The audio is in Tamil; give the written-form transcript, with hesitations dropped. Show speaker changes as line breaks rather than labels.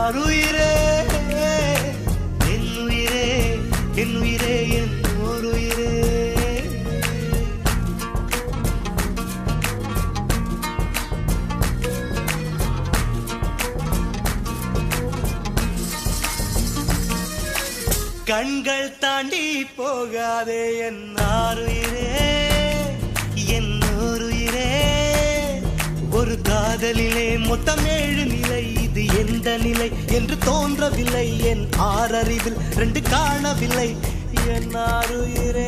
ஆருயிரே என் உயிரே என் உயிரே என் ஓருயிரே. கண்கள் தாண்டி போகாதே என் ஆருயிரே என் ஓருயிரே. ஒரு காதலிலே மொத்தம் 7 நிலை, இது எந்த நிலை என்று தோன்றவில்லை. என் 6 அறிவில் 2 காணவில்லை என் ஆருயிரே.